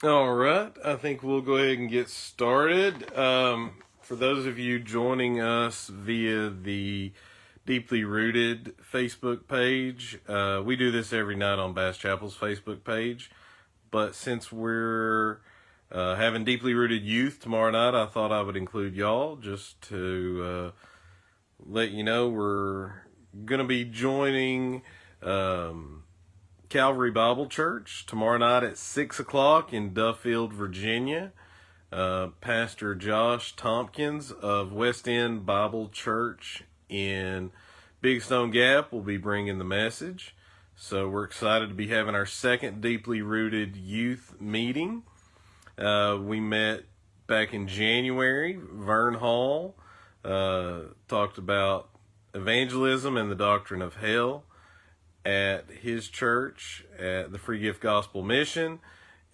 All right, I think we'll go ahead and get started. For those of you joining us via the Deeply Rooted Facebook page, we do this every night on Bass Chapel's Facebook page. But since we're having Deeply Rooted Youth tomorrow night, I thought I would include y'all just to let you know we're going to be joining Calvary Bible Church tomorrow night at 6 o'clock in Duffield, Virginia. Pastor Josh Tompkins of West End Bible Church in Big Stone Gap will be bringing the message. So we're excited to be having our second Deeply Rooted Youth meeting. We met back in January. Vern Hall talked about evangelism and the doctrine of hell at his church at the Free Gift Gospel Mission.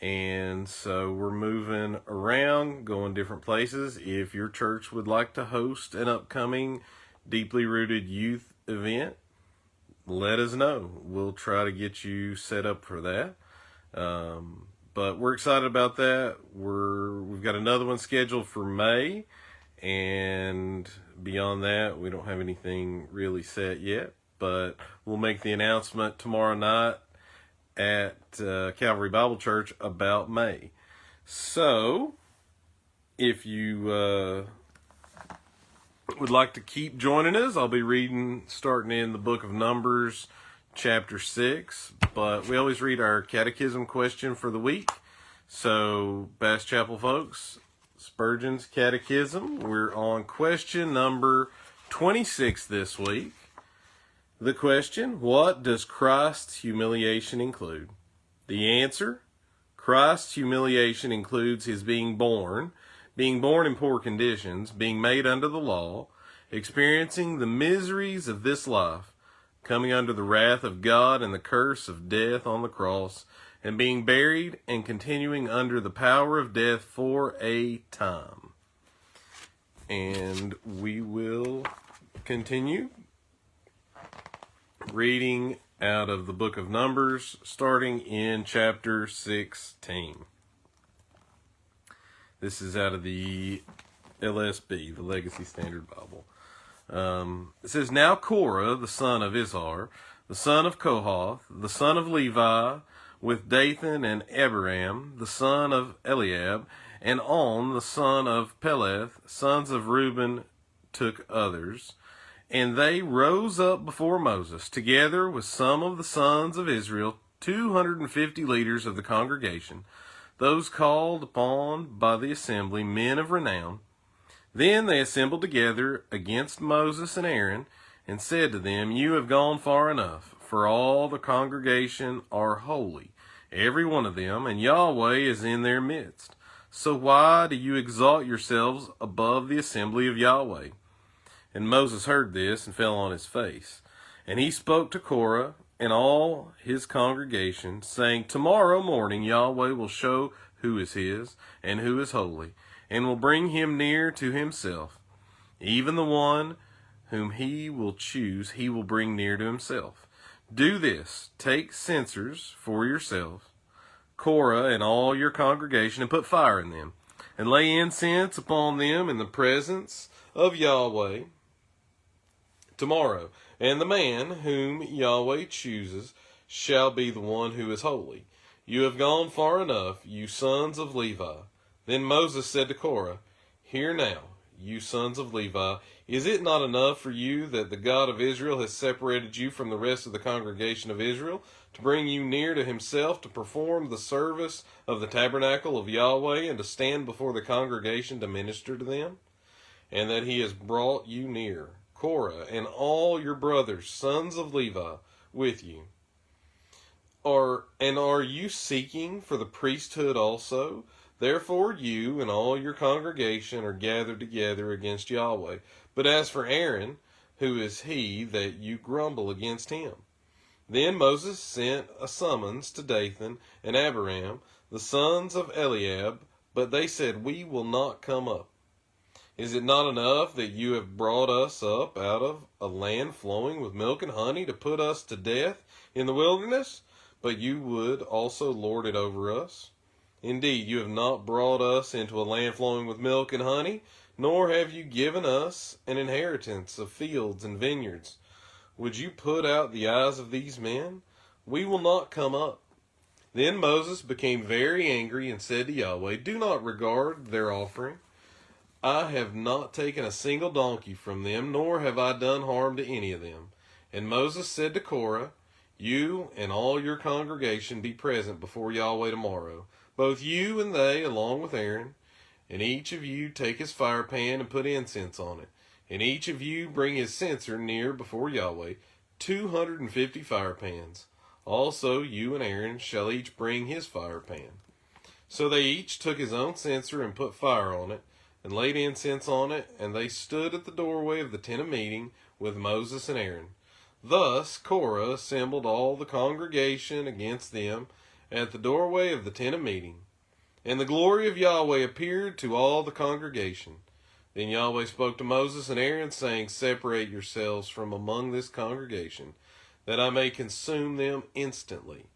And so we're moving around, going different places. If your church would like to host an upcoming Deeply Rooted Youth event, let us know. We'll try to get you set up for that. But we're excited about that. We've got another one scheduled for May, and beyond that, we don't have anything really set yet. But we'll make the announcement tomorrow night at Calvary Bible Church about May. So, if you would like to keep joining us, I'll be reading, starting in the book of Numbers, chapter 6. But we always read our catechism question for the week. So, Bass Chapel folks, Spurgeon's Catechism. We're on question number 26 this week. The question, what does Christ's humiliation include? The answer, Christ's humiliation includes his being born in poor conditions, being made under the law, experiencing the miseries of this life, coming under the wrath of God and the curse of death on the cross, and being buried and continuing under the power of death for a time. And we will continue reading out of the book of Numbers, starting in chapter 16. This is out of the LSB, the Legacy Standard Bible. It says, Now Korah, the son of Izhar, the son of Kohath, the son of Levi, with Dathan and Abiram, the son of Eliab, and On, the son of Peleth, sons of Reuben, took others. And they rose up before Moses, together with some of the sons of Israel, 250 leaders of the congregation, those called upon by the assembly, men of renown. Then they assembled together against Moses and Aaron, and said to them, You have gone far enough, for all the congregation are holy, every one of them, and Yahweh is in their midst. So why do you exalt yourselves above the assembly of Yahweh? And Moses heard this and fell on his face. And he spoke to Korah and all his congregation, saying, Tomorrow morning Yahweh will show who is his and who is holy, and will bring him near to himself. Even the one whom he will choose, he will bring near to himself. Do this, take censers for yourselves, Korah and all your congregation, and put fire in them, and lay incense upon them in the presence of Yahweh tomorrow, and the man whom Yahweh chooses shall be the one who is holy. You have gone far enough, you sons of Levi. Then Moses said to Korah, Hear now, you sons of Levi, is it not enough for you that the God of Israel has separated you from the rest of the congregation of Israel, to bring you near to himself, to perform the service of the tabernacle of Yahweh, and to stand before the congregation to minister to them? And that he has brought you near, Korah, and all your brothers, sons of Levi, with you. Are you seeking for the priesthood also? Therefore you and all your congregation are gathered together against Yahweh. But as for Aaron, who is he that you grumble against him? Then Moses sent a summons to Dathan and Abiram, the sons of Eliab, but they said, We will not come up. Is it not enough that you have brought us up out of a land flowing with milk and honey to put us to death in the wilderness? But you would also lord it over us. Indeed, you have not brought us into a land flowing with milk and honey, nor have you given us an inheritance of fields and vineyards. Would you put out the eyes of these men? We will not come up." Then Moses became very angry and said to Yahweh, "Do not regard their offering. I have not taken a single donkey from them, nor have I done harm to any of them." And Moses said to Korah, "You and all your congregation be present before Yahweh tomorrow, both you and they, along with Aaron. And each of you take his fire pan and put incense on it. And each of you bring his censer near before Yahweh, 250 fire pans. Also you and Aaron shall each bring his fire pan." So they each took his own censer and put fire on it, and laid incense on it, and they stood at the doorway of the tent of meeting with Moses and Aaron. Thus Korah assembled all the congregation against them at the doorway of the tent of meeting. And the glory of Yahweh appeared to all the congregation. Then Yahweh spoke to Moses and Aaron, saying, "Separate yourselves from among this congregation, that I may consume them instantly."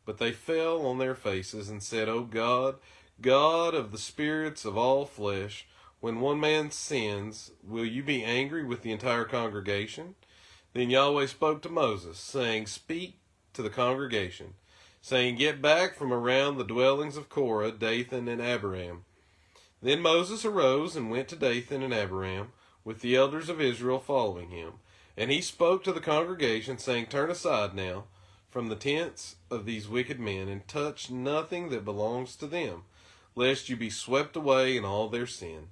But they fell on their faces and said, "O God, God of the spirits of all flesh, when one man sins, will you be angry with the entire congregation?" Then Yahweh spoke to Moses, saying, "Speak to the congregation, saying, Get back from around the dwellings of Korah, Dathan, and Abiram." Then Moses arose and went to Dathan and Abiram, with the elders of Israel following him. And he spoke to the congregation, saying, "Turn aside now from the tents of these wicked men, and touch nothing that belongs to them, lest you be swept away in all their sin."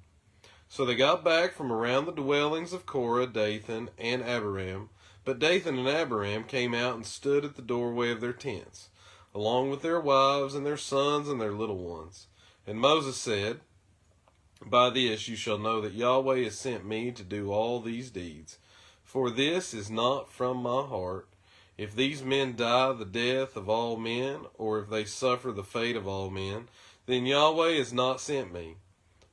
So they got back from around the dwellings of Korah, Dathan, and Abiram. But Dathan and Abiram came out and stood at the doorway of their tents, along with their wives and their sons and their little ones. And Moses said, "By this you shall know that Yahweh has sent me to do all these deeds. For this is not from my heart. If these men die the death of all men, or if they suffer the fate of all men, then Yahweh has not sent me.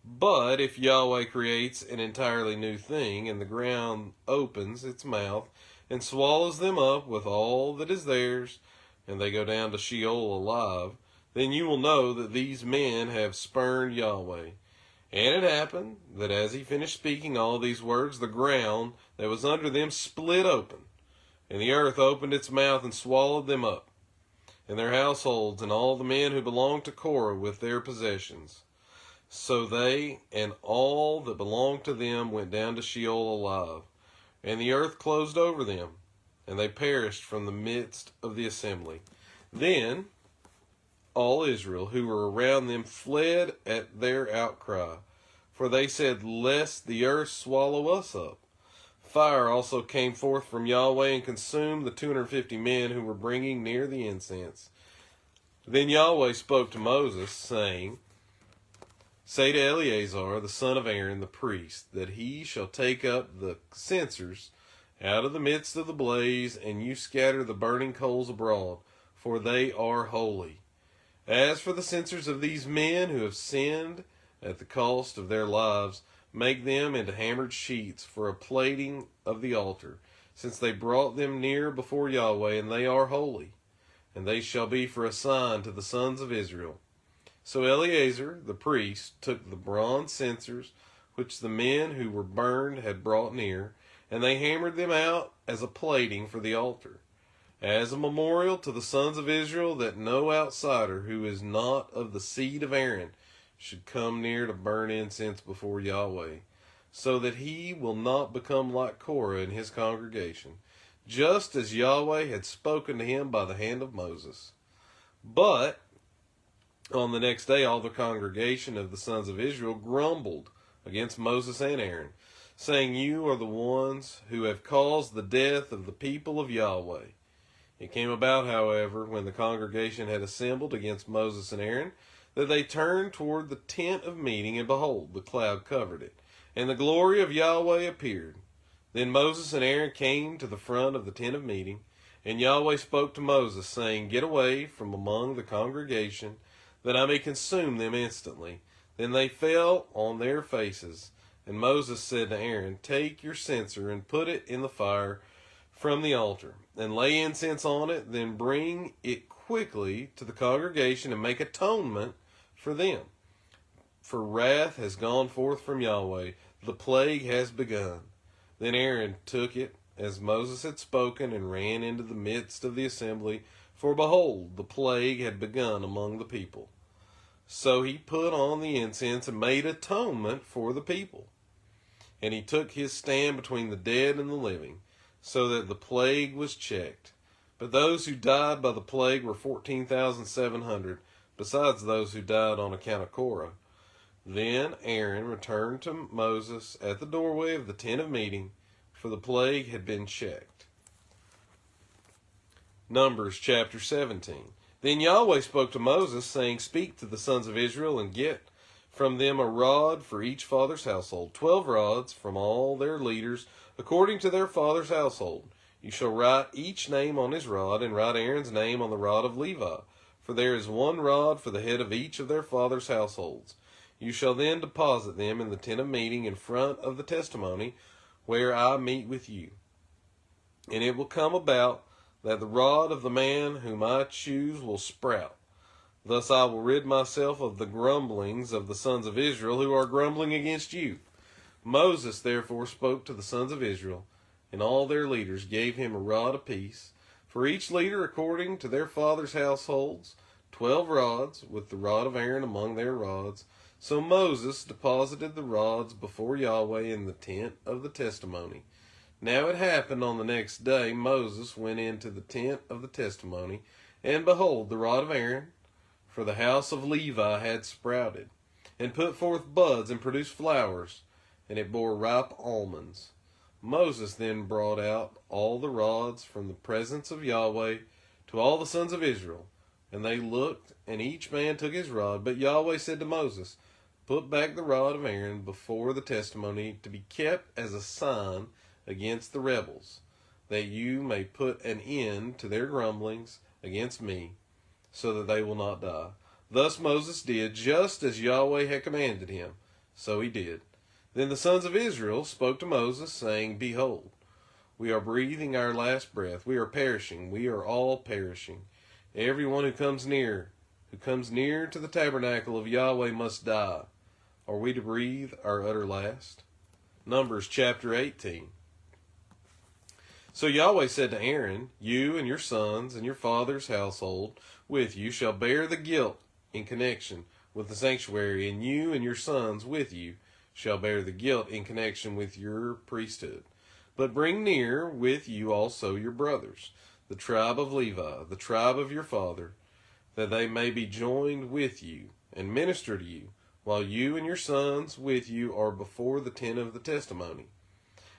But if Yahweh creates an entirely new thing, and the ground opens its mouth and swallows them up with all that is theirs, and they go down to Sheol alive, then you will know that these men have spurned Yahweh." And it happened that as he finished speaking all these words, the ground that was under them split open, and the earth opened its mouth and swallowed them up, and their households, and all the men who belonged to Korah with their possessions. So they and all that belonged to them went down to Sheol alive, and the earth closed over them, and they perished from the midst of the assembly. Then all Israel who were around them fled at their outcry, for they said, "Lest the earth swallow us up." Fire also came forth from Yahweh and consumed the 250 men who were bringing near the incense. Then Yahweh spoke to Moses, saying, "Say to Eleazar, the son of Aaron, the priest, that he shall take up the censers out of the midst of the blaze, and you scatter the burning coals abroad, for they are holy. As for the censers of these men who have sinned at the cost of their lives, make them into hammered sheets for a plating of the altar, since they brought them near before Yahweh, and they are holy, and they shall be for a sign to the sons of Israel." So Eleazar the priest took the bronze censers which the men who were burned had brought near, and they hammered them out as a plating for the altar, as a memorial to the sons of Israel, that no outsider who is not of the seed of Aaron should come near to burn incense before Yahweh, so that he will not become like Korah and his congregation, just as Yahweh had spoken to him by the hand of Moses. But on the next day all the congregation of the sons of Israel grumbled against Moses and Aaron, saying, "You are the ones who have caused the death of the people of Yahweh." It came about, however, when the congregation had assembled against Moses and Aaron, that they turned toward the tent of meeting, and behold, the cloud covered it, and the glory of Yahweh appeared. Then Moses and Aaron came to the front of the tent of meeting, and Yahweh spoke to Moses, saying, "Get away from among the congregation, that I may consume them instantly." Then they fell on their faces. And Moses said to Aaron, "Take your censer and put it in the fire from the altar, and lay incense on it. Then bring it quickly to the congregation, and make atonement for them. For wrath has gone forth from Yahweh, the plague has begun. Then Aaron took it, as Moses had spoken, and ran into the midst of the assembly, for behold, the plague had begun among the people. So he put on the incense and made atonement for the people. And he took his stand between the dead and the living, so that the plague was checked. But those who died by the plague were 14,700, besides those who died on account of Korah. Then Aaron returned to Moses at the doorway of the tent of meeting, for the plague had been checked. Numbers chapter 17. Then Yahweh spoke to Moses, saying, Speak to the sons of Israel, and get from them a rod for each father's household, 12 rods from all their leaders, according to their father's household. You shall write each name on his rod, and write Aaron's name on the rod of Levi, for there is one rod for the head of each of their father's households. You shall then deposit them in the tent of meeting in front of the testimony, where I meet with you. And it will come about that the rod of the man whom I choose will sprout. Thus I will rid myself of the grumblings of the sons of Israel who are grumbling against you. Moses therefore spoke to the sons of Israel, and all their leaders gave him a rod apiece, for each leader according to their fathers' households, 12 rods, with the rod of Aaron among their rods. So Moses deposited the rods before Yahweh in the tent of the testimony. Now it happened on the next day, Moses went into the tent of the testimony, and behold, the rod of Aaron for the house of Levi had sprouted, and put forth buds, and produced flowers, and it bore ripe almonds. Moses then brought out all the rods from the presence of Yahweh to all the sons of Israel, and they looked, and each man took his rod. But Yahweh said to Moses, Put back the rod of Aaron before the testimony, to be kept as a sign against the rebels, that you may put an end to their grumblings against me, so that they will not die. Thus Moses did, just as Yahweh had commanded him. So he did. Then the sons of Israel spoke to Moses, saying, Behold, we are breathing our last breath. We are perishing. We are all perishing. Everyone who comes near to the tabernacle of Yahweh must die. Are we to breathe our utter last? Numbers chapter 18. So Yahweh said to Aaron, You and your sons and your father's household with you shall bear the guilt in connection with the sanctuary, and you and your sons with you shall bear the guilt in connection with your priesthood. But bring near with you also your brothers, the tribe of Levi, the tribe of your father, that they may be joined with you and minister to you, while you and your sons with you are before the tent of the testimony.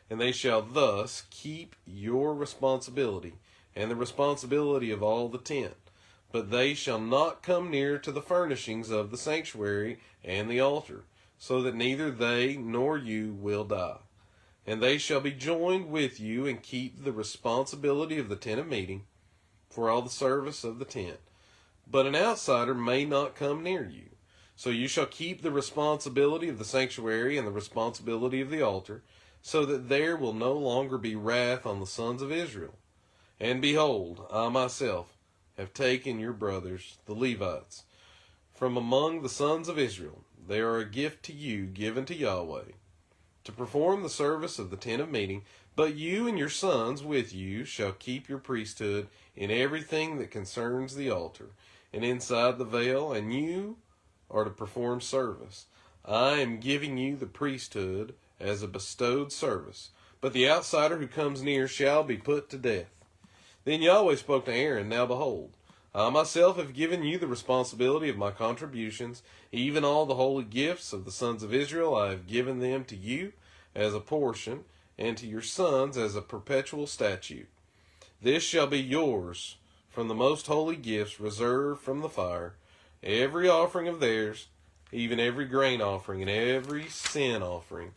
And they shall thus keep your responsibility and the responsibility of all the tent. But they shall not come near to the furnishings of the sanctuary and the altar, so that neither they nor you will die. And they shall be joined with you and keep the responsibility of the tent of meeting for all the service of the tent. But an outsider may not come near you. So you shall keep the responsibility of the sanctuary and the responsibility of the altar, so that there will no longer be wrath on the sons of Israel. And behold, I myself have taken your brothers, the Levites, from among the sons of Israel. They are a gift to you, given to Yahweh, to perform the service of the tent of meeting. But you and your sons with you shall keep your priesthood in everything that concerns the altar, and inside the veil, and you are to perform service. I am giving you the priesthood as a bestowed service, but the outsider who comes near shall be put to death. Then Yahweh spoke to Aaron, Now behold, I myself have given you the responsibility of my contributions, even all the holy gifts of the sons of Israel. I have given them to you as a portion, and to your sons as a perpetual statute. This shall be yours from the most holy gifts reserved from the fire. Every offering of theirs, even every grain offering, and every sin offering,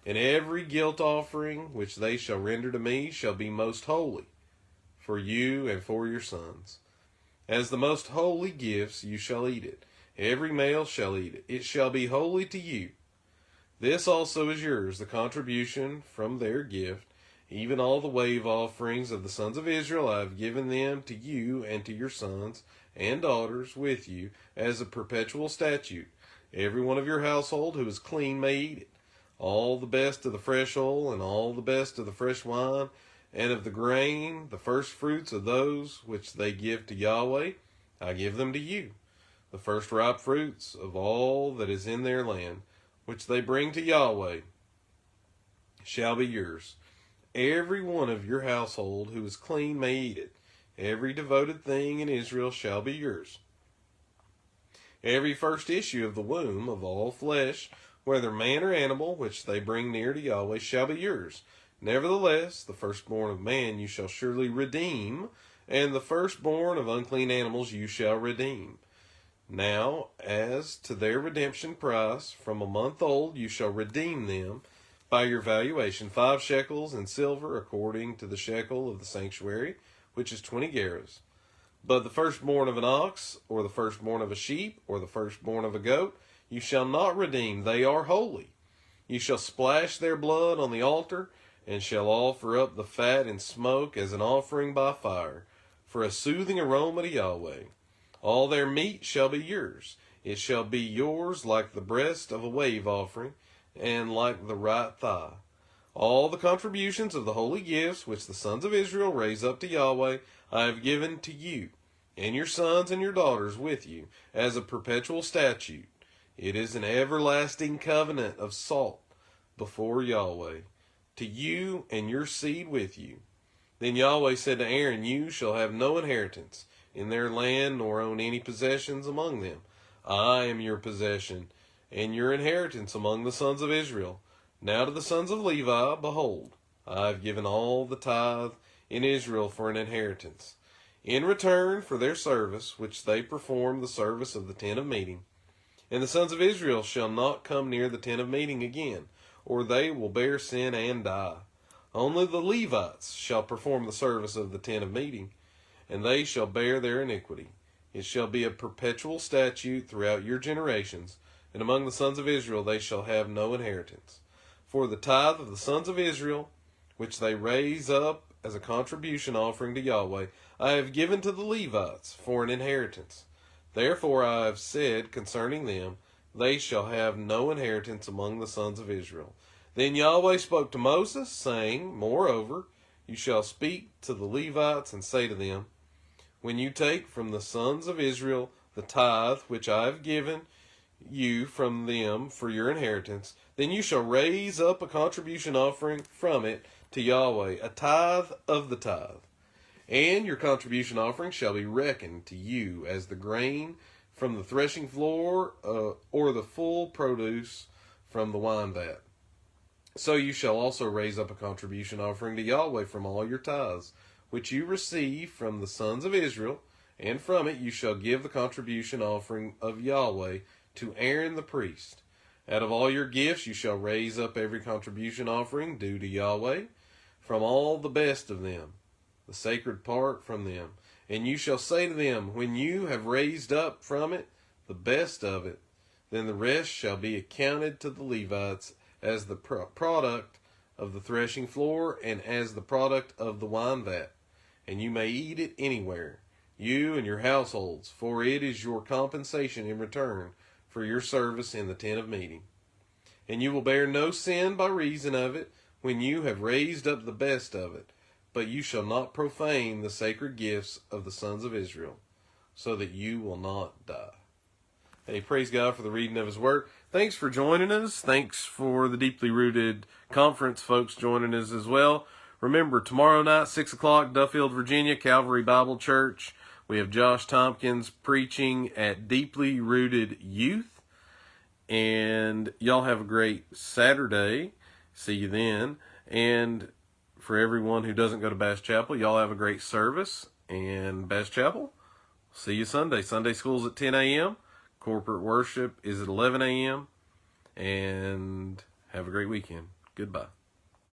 and every guilt offering which they shall render to me, shall be most holy for you and for your sons. As the most holy gifts you shall eat it. Every male shall eat it. It shall be holy to you. This also is yours, the contribution from their gift, even all the wave offerings of the sons of Israel. I have given them to you and to your sons and daughters with you as a perpetual statute. Every one of your household who is clean may eat it. All the best of the fresh oil and all the best of the fresh wine and of the grain, the first fruits of those which they give to Yahweh, I give them to you. The first ripe fruits of all that is in their land, which they bring to Yahweh, shall be yours. Every one of your household who is clean may eat it. Every devoted thing in Israel shall be yours. Every first issue of the womb of all flesh, whether man or animal, which they bring near to Yahweh, shall be yours. Nevertheless, the firstborn of man you shall surely redeem, and the firstborn of unclean animals you shall redeem. Now, as to their redemption price, from a month old you shall redeem them by your valuation, 5 shekels in silver, according to the shekel of the sanctuary, which is 20 gerahs. But the firstborn of an ox, or the firstborn of a sheep, or the firstborn of a goat, you shall not redeem. They are holy. You shall splash their blood on the altar, and shall offer up the fat and smoke as an offering by fire, for a soothing aroma to Yahweh. All their meat shall be yours. It shall be yours like the breast of a wave offering, and like the right thigh. All the contributions of the holy gifts which the sons of Israel raise up to Yahweh, I have given to you, and your sons and your daughters with you, as a perpetual statute. It is an everlasting covenant of salt before Yahweh, to you and your seed with you. Then Yahweh said to Aaron, you shall have no inheritance in their land, nor own any possessions among them. I am your possession, and your inheritance among the sons of Israel. Now to the sons of Levi, behold, I have given all the tithe in Israel for an inheritance, in return for their service, which they perform the service of the tent of meeting. And the sons of Israel shall not come near the tent of meeting again, or they will bear sin and die. Only the Levites shall perform the service of the tent of meeting, and they shall bear their iniquity. It shall be a perpetual statute throughout your generations, and among the sons of Israel they shall have no inheritance. For the tithe of the sons of Israel, which they raise up as a contribution offering to Yahweh, I have given to the Levites for an inheritance. Therefore I have said concerning them, they shall have no inheritance among the sons of Israel. Then Yahweh spoke to Moses, saying, moreover, you shall speak to the Levites and say to them, when you take from the sons of Israel the tithe which I have given you from them for your inheritance, then you shall raise up a contribution offering from it to Yahweh, a tithe of the tithe. And your contribution offering shall be reckoned to you as the grain from the threshing floor, or the full produce from the wine vat. So you shall also raise up a contribution offering to Yahweh from all your tithes, which you receive from the sons of Israel, and from it you shall give the contribution offering of Yahweh to Aaron the priest. Out of all your gifts you shall raise up every contribution offering due to Yahweh, from all the best of them, the sacred part from them. And you shall say to them, when you have raised up from it the best of it, then the rest shall be accounted to the Levites as the product of the threshing floor and as the product of the wine vat. And you may eat it anywhere, you and your households, for it is your compensation in return for your service in the tent of meeting. And you will bear no sin by reason of it when you have raised up the best of it, but you shall not profane the sacred gifts of the sons of Israel, so that you will not die. Hey, praise God for the reading of His Word. Thanks for joining us. Thanks for the Deeply Rooted Conference folks joining us as well. Remember, tomorrow night, 6 o'clock, Duffield, Virginia, Calvary Bible Church. We have Josh Tompkins preaching at Deeply Rooted Youth. And y'all have a great Saturday. See you then. And for everyone who doesn't go to Bass Chapel, y'all have a great service. And Bass Chapel, see you Sunday. Sunday school's at 10 a.m. Corporate worship is at 11 a.m. And have a great weekend. Goodbye.